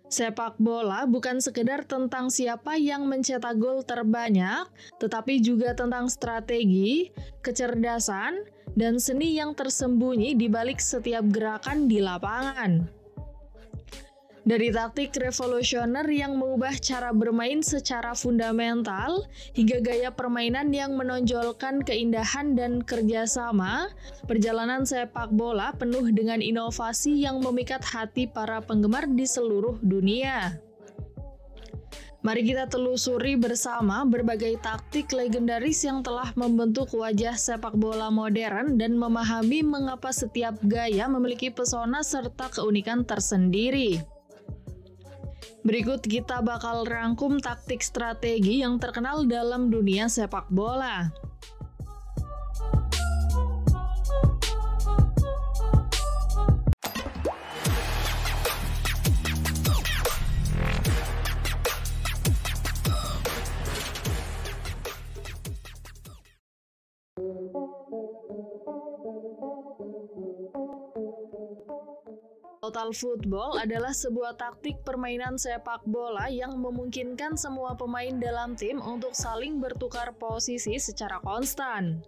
Sepak bola bukan sekedar tentang siapa yang mencetak gol terbanyak, tetapi juga tentang strategi, kecerdasan, dan seni yang tersembunyi di balik setiap gerakan di lapangan. Dari taktik revolusioner yang mengubah cara bermain secara fundamental, hingga gaya permainan yang menonjolkan keindahan dan kerjasama, perjalanan sepak bola penuh dengan inovasi yang memikat hati para penggemar di seluruh dunia. Mari kita telusuri bersama berbagai taktik legendaris yang telah membentuk wajah sepak bola modern dan memahami mengapa setiap gaya memiliki pesona serta keunikan tersendiri. Berikut kita bakal rangkum taktik strategi yang terkenal dalam dunia sepak bola. Total football adalah sebuah taktik permainan sepak bola yang memungkinkan semua pemain dalam tim untuk saling bertukar posisi secara konstan.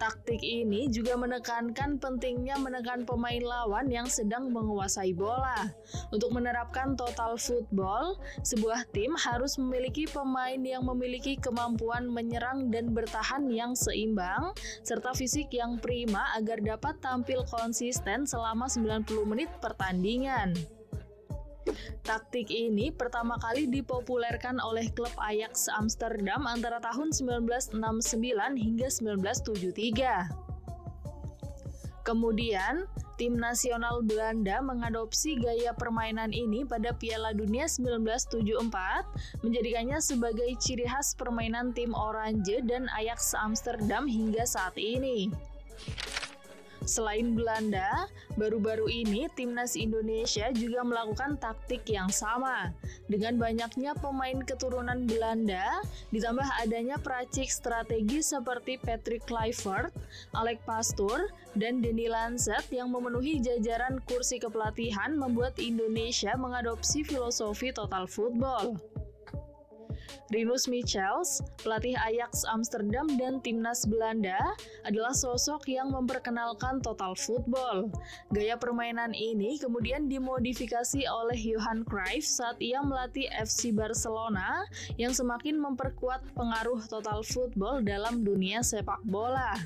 Taktik ini juga menekankan pentingnya menekan pemain lawan yang sedang menguasai bola. Untuk menerapkan total football, sebuah tim harus memiliki pemain yang memiliki kemampuan menyerang dan bertahan yang seimbang, serta fisik yang prima agar dapat tampil konsisten selama 90 menit pertandingan. Taktik ini pertama kali dipopulerkan oleh klub Ajax Amsterdam antara tahun 1969 hingga 1973. Kemudian, tim nasional Belanda mengadopsi gaya permainan ini pada Piala Dunia 1974, menjadikannya sebagai ciri khas permainan tim Oranje dan Ajax Amsterdam hingga saat ini. Selain Belanda, baru-baru ini timnas Indonesia juga melakukan taktik yang sama. Dengan banyaknya pemain keturunan Belanda, ditambah adanya peracik strategi seperti Patrick Kluivert, Alex Pastoor, dan Denny Lancet yang memenuhi jajaran kursi kepelatihan membuat Indonesia mengadopsi filosofi total football. Rinus Michels, pelatih Ajax Amsterdam dan timnas Belanda, adalah sosok yang memperkenalkan total football. Gaya permainan ini kemudian dimodifikasi oleh Johan Cruyff saat ia melatih FC Barcelona yang semakin memperkuat pengaruh total football dalam dunia sepak bola.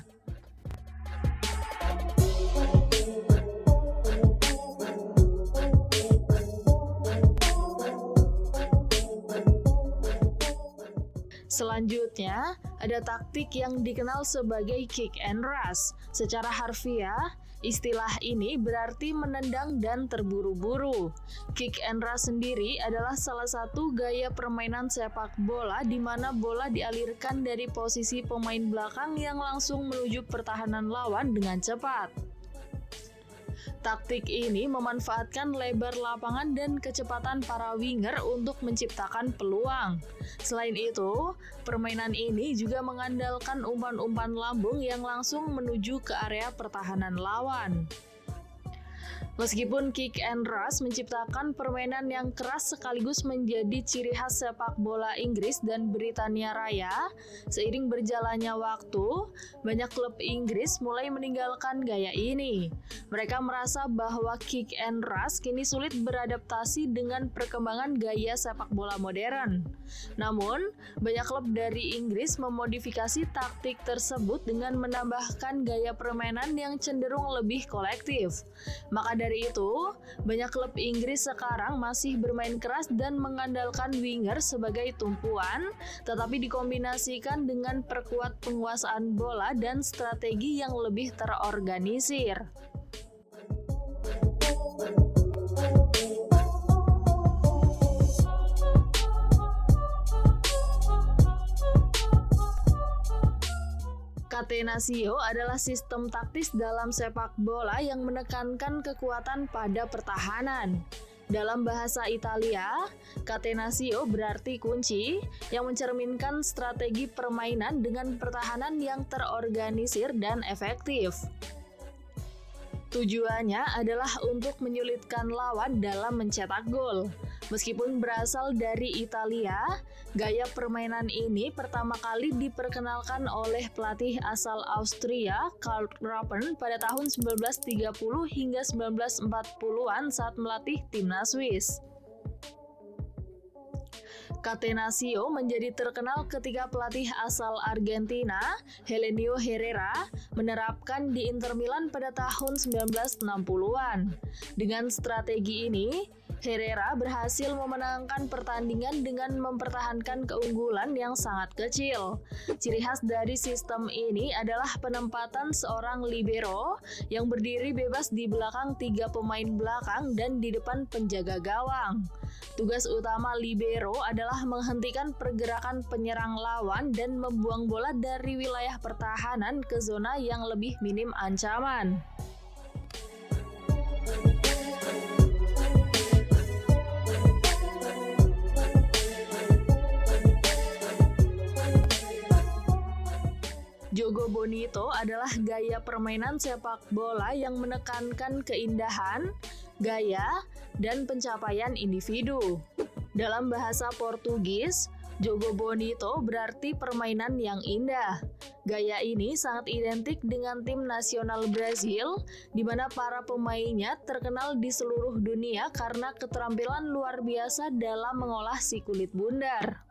Selanjutnya, ada taktik yang dikenal sebagai kick and rush. Secara harfiah, istilah ini berarti menendang dan terburu-buru. Kick and rush sendiri adalah salah satu gaya permainan sepak bola di mana bola dialirkan dari posisi pemain belakang yang langsung menuju pertahanan lawan dengan cepat. Taktik ini memanfaatkan lebar lapangan dan kecepatan para winger untuk menciptakan peluang. Selain itu, permainan ini juga mengandalkan umpan-umpan lambung yang langsung menuju ke area pertahanan lawan. Meskipun kick and rush menciptakan permainan yang keras sekaligus menjadi ciri khas sepak bola Inggris dan Britania Raya, seiring berjalannya waktu, banyak klub Inggris mulai meninggalkan gaya ini. Mereka merasa bahwa kick and rush kini sulit beradaptasi dengan perkembangan gaya sepak bola modern. Namun, banyak klub dari Inggris memodifikasi taktik tersebut dengan menambahkan gaya permainan yang cenderung lebih kolektif. Maka dari itu, banyak klub Inggris sekarang masih bermain keras dan mengandalkan winger sebagai tumpuan, tetapi dikombinasikan dengan perkuat penguasaan bola dan strategi yang lebih terorganisir. Catenaccio adalah sistem taktis dalam sepak bola yang menekankan kekuatan pada pertahanan. Dalam bahasa Italia, catenaccio berarti kunci yang mencerminkan strategi permainan dengan pertahanan yang terorganisir dan efektif. Tujuannya adalah untuk menyulitkan lawan dalam mencetak gol. Meskipun berasal dari Italia, gaya permainan ini pertama kali diperkenalkan oleh pelatih asal Austria Karl Rappan pada tahun 1930 hingga 1940-an saat melatih timnas Swiss. Catenaccio menjadi terkenal ketika pelatih asal Argentina, Helenio Herrera, menerapkan di Inter Milan pada tahun 1960-an. Dengan strategi ini, Herrera berhasil memenangkan pertandingan dengan mempertahankan keunggulan yang sangat kecil. Ciri khas dari sistem ini adalah penempatan seorang libero yang berdiri bebas di belakang 3 pemain belakang dan di depan penjaga gawang. Tugas utama libero adalah menghentikan pergerakan penyerang lawan dan membuang bola dari wilayah pertahanan ke zona yang lebih minim ancaman. Jogo Bonito adalah gaya permainan sepak bola yang menekankan keindahan, gaya, dan pencapaian individu. Dalam bahasa Portugis, Jogo Bonito berarti permainan yang indah. Gaya ini sangat identik dengan tim nasional Brasil, di mana para pemainnya terkenal di seluruh dunia karena keterampilan luar biasa dalam mengolah si kulit bundar.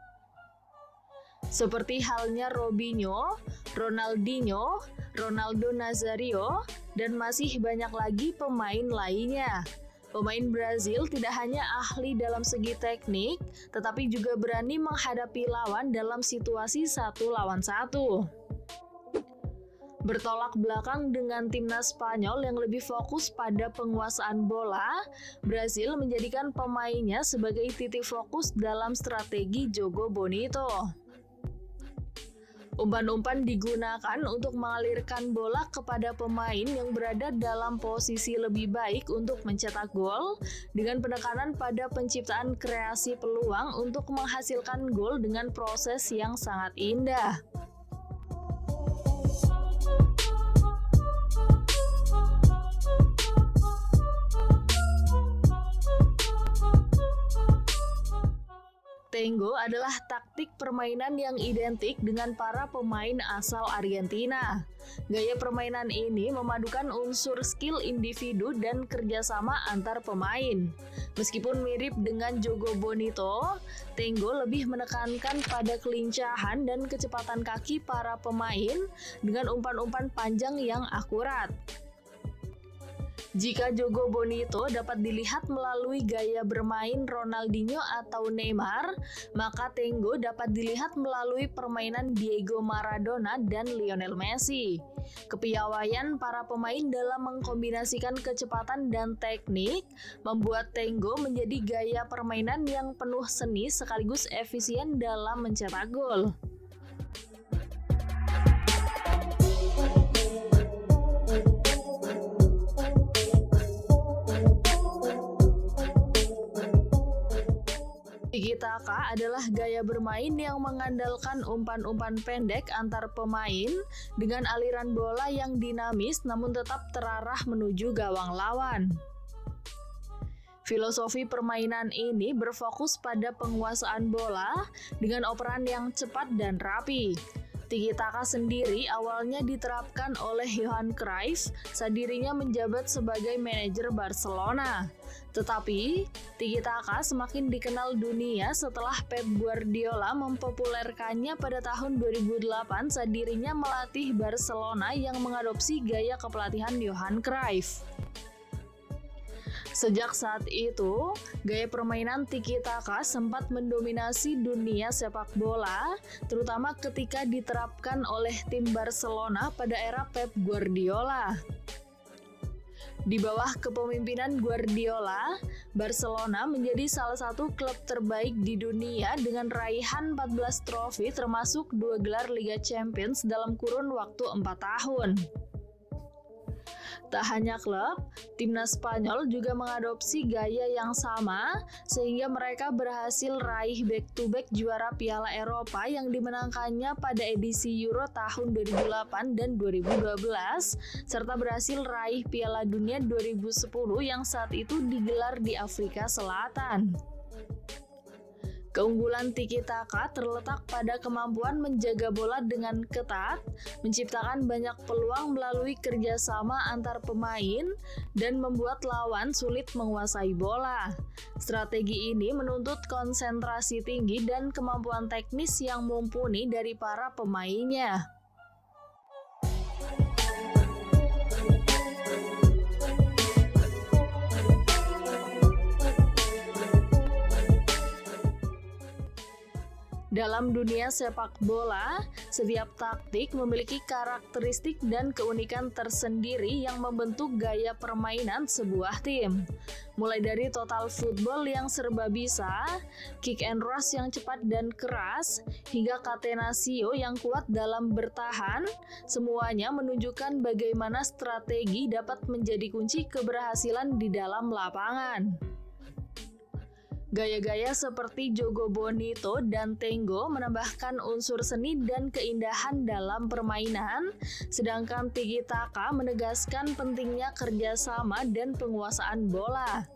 Seperti halnya Robinho, Ronaldinho, Ronaldo Nazario, dan masih banyak lagi pemain lainnya. Pemain Brazil tidak hanya ahli dalam segi teknik, tetapi juga berani menghadapi lawan dalam situasi 1 lawan 1. Bertolak belakang dengan timnas Spanyol yang lebih fokus pada penguasaan bola, Brazil menjadikan pemainnya sebagai titik fokus dalam strategi Jogo Bonito. Umpan-umpan digunakan untuk mengalirkan bola kepada pemain yang berada dalam posisi lebih baik untuk mencetak gol, dengan penekanan pada penciptaan kreasi peluang untuk menghasilkan gol dengan proses yang sangat indah. Tango adalah taktik permainan yang identik dengan para pemain asal Argentina. Gaya permainan ini memadukan unsur skill individu dan kerjasama antar pemain. Meskipun mirip dengan Jogo Bonito, Tango lebih menekankan pada kelincahan dan kecepatan kaki para pemain dengan umpan-umpan panjang yang akurat. Jika Jogo Bonito dapat dilihat melalui gaya bermain Ronaldinho atau Neymar, maka Tango dapat dilihat melalui permainan Diego Maradona dan Lionel Messi. Kepiawaian para pemain dalam mengkombinasikan kecepatan dan teknik membuat Tango menjadi gaya permainan yang penuh seni sekaligus efisien dalam mencetak gol. Tiki-taka adalah gaya bermain yang mengandalkan umpan-umpan pendek antar pemain dengan aliran bola yang dinamis namun tetap terarah menuju gawang lawan. Filosofi permainan ini berfokus pada penguasaan bola dengan operan yang cepat dan rapi. Tiki-taka sendiri awalnya diterapkan oleh Johan Cruyff saat dirinya menjabat sebagai manajer Barcelona. Tetapi, tiki-taka semakin dikenal dunia setelah Pep Guardiola mempopulerkannya pada tahun 2008 saat dirinya melatih Barcelona yang mengadopsi gaya kepelatihan Johan Cruyff. Sejak saat itu, gaya permainan tiki-taka sempat mendominasi dunia sepak bola, terutama ketika diterapkan oleh tim Barcelona pada era Pep Guardiola. Di bawah kepemimpinan Guardiola, Barcelona menjadi salah satu klub terbaik di dunia dengan raihan 14 trofi termasuk 2 gelar Liga Champions dalam kurun waktu 4 tahun. Tak hanya klub, timnas Spanyol juga mengadopsi gaya yang sama sehingga mereka berhasil raih back-to-back juara Piala Eropa yang dimenangkannya pada edisi Euro tahun 2008 dan 2012 serta berhasil raih Piala Dunia 2010 yang saat itu digelar di Afrika Selatan. Keunggulan Tiki Taka terletak pada kemampuan menjaga bola dengan ketat, menciptakan banyak peluang melalui kerjasama antar pemain, dan membuat lawan sulit menguasai bola. Strategi ini menuntut konsentrasi tinggi dan kemampuan teknis yang mumpuni dari para pemainnya. Dalam dunia sepak bola, setiap taktik memiliki karakteristik dan keunikan tersendiri yang membentuk gaya permainan sebuah tim. Mulai dari total football yang serba bisa, kick and rush yang cepat dan keras, hingga catenaccio yang kuat dalam bertahan, semuanya menunjukkan bagaimana strategi dapat menjadi kunci keberhasilan di dalam lapangan. Gaya-gaya seperti Jogo Bonito dan Tango menambahkan unsur seni dan keindahan dalam permainan, sedangkan Tiki Taka menegaskan pentingnya kerjasama dan penguasaan bola.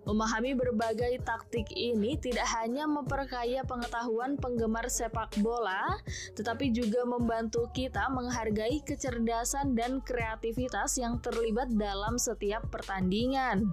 Memahami berbagai taktik ini tidak hanya memperkaya pengetahuan penggemar sepak bola, tetapi juga membantu kita menghargai kecerdasan dan kreativitas yang terlibat dalam setiap pertandingan.